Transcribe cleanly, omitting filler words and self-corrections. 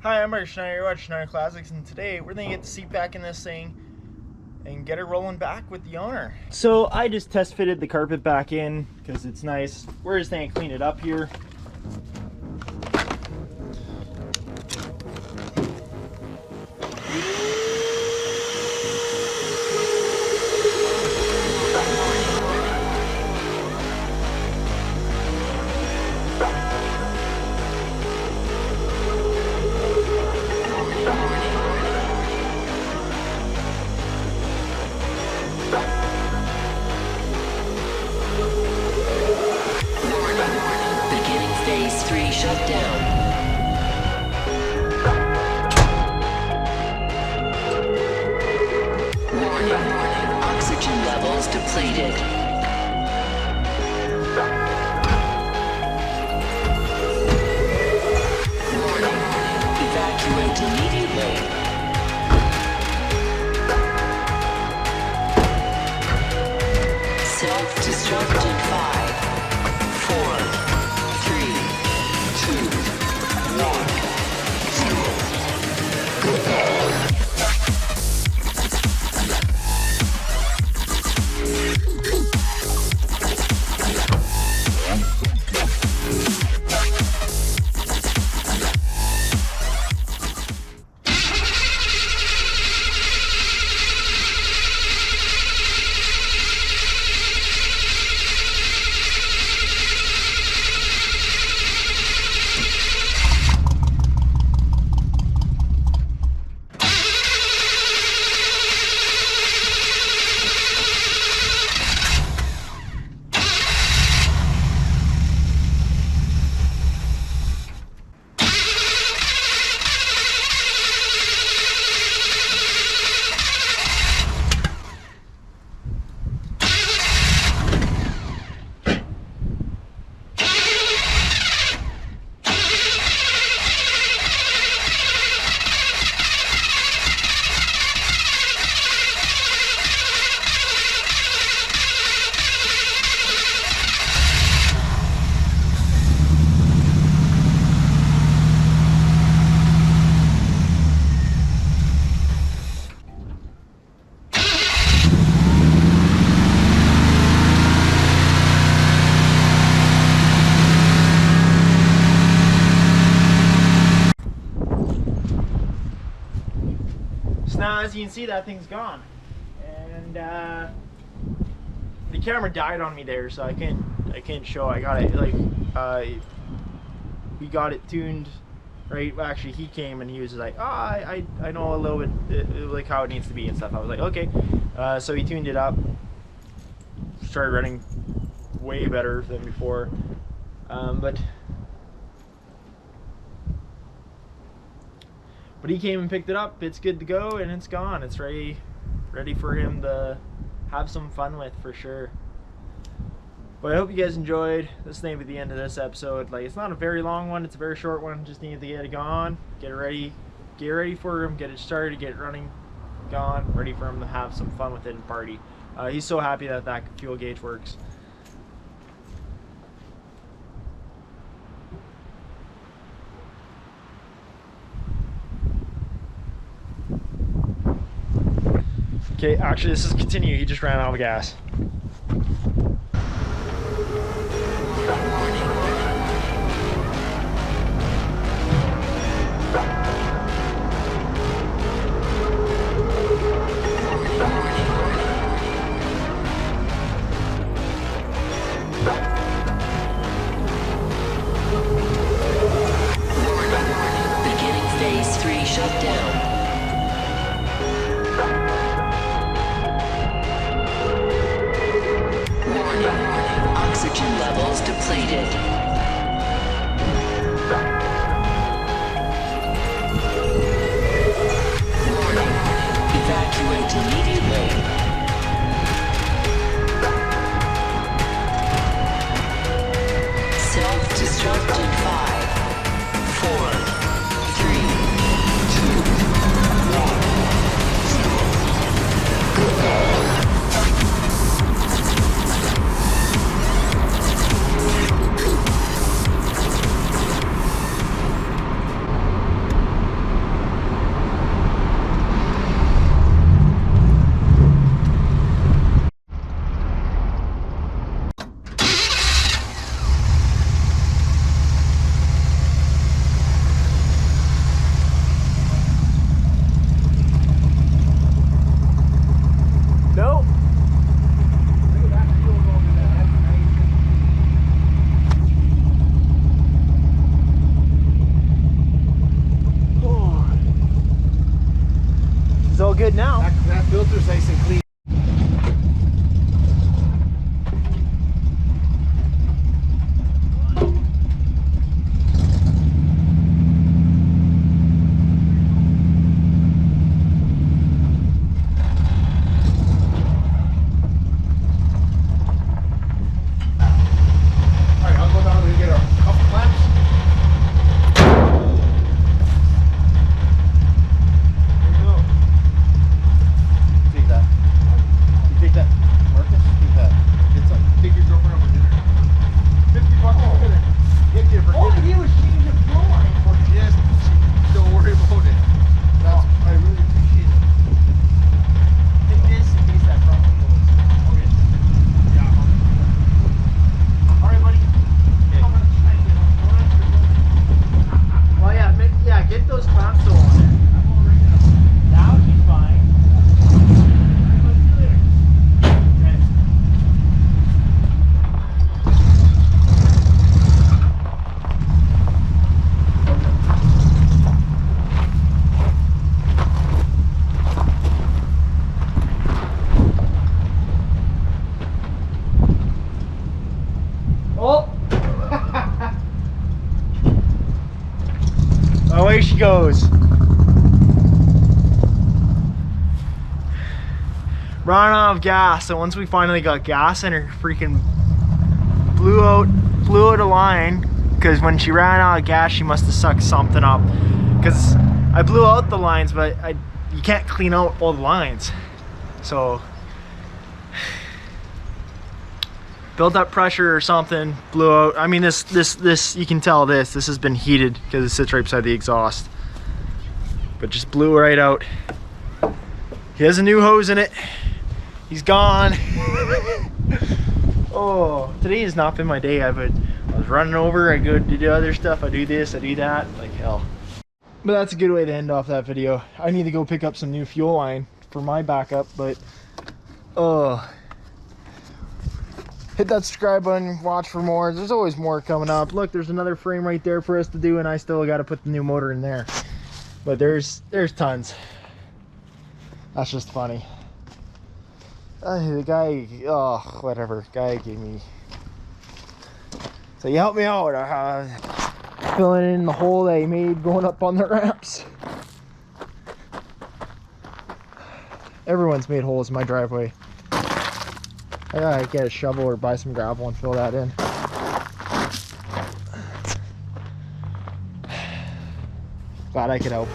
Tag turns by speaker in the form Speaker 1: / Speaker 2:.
Speaker 1: Hi, I'm Mark Schneider, you're watching Schneider Classics, and today we're going to get the seat back in this thing and get it rolling back with the owner. So I just test fitted the carpet back in because it's nice. We're just going to clean it up here.
Speaker 2: Phase 3 shut down. Warning. Oxygen levels depleted. Warning. Evacuate immediately. Self-destruct in 5, 4, 3, 2, 1, 0.
Speaker 1: Now, as you can see, that thing's gone, and the camera died on me there, so I can't show. I got it we got it tuned right. Actually, he came and he was like, oh, I know a little bit like how it needs to be and stuff. I was like, okay. So he tuned it up, started running way better than before, But he came and picked it up. It's good to go, and it's gone. It's ready for him to have some fun with, for sure. But I hope you guys enjoyed. This may be the end of this episode. Like, it's not a very long one. It's a very short one. Just need to get it gone, get it ready for him, get it started, get it running, gone, ready for him to have some fun with it and party. He's so happy that fuel gauge works. Okay, actually, this is continue. He just ran out of gas.
Speaker 2: Beginning phase 3 shut down. Oxygen levels depleted. Warning. Evacuate immediately. Self-destruct in 5, 4, 3, 2, 1, 0.
Speaker 1: all good now.
Speaker 3: That filter's nice and clean.
Speaker 1: Away she goes. Running out of gas. So once we finally got gas in her, freaking blew out a line, because when she ran out of gas she must have sucked something up, because I blew out the lines, but you can't clean out all the lines, so built up pressure or something, blew out. I mean, this you can tell this has been heated because it sits right beside the exhaust, but just blew right out. He has a new hose in it. He's gone. Oh, today has not been my day. I was running over, I go to do other stuff, I do this, I do that, like hell. But that's a good way to end off that video. I need to go pick up some new fuel line for my backup, but hit that subscribe button, watch for more. There's always more coming up. Look, there's another frame right there for us to do, and I still got to put the new motor in there. But there's tons. That's just funny. The guy, whatever, guy gave me, so he helped me out filling in the hole that he made going up on the ramps. Everyone's made holes in my driveway. I gotta get a shovel or buy some gravel and fill that in. Glad I could help.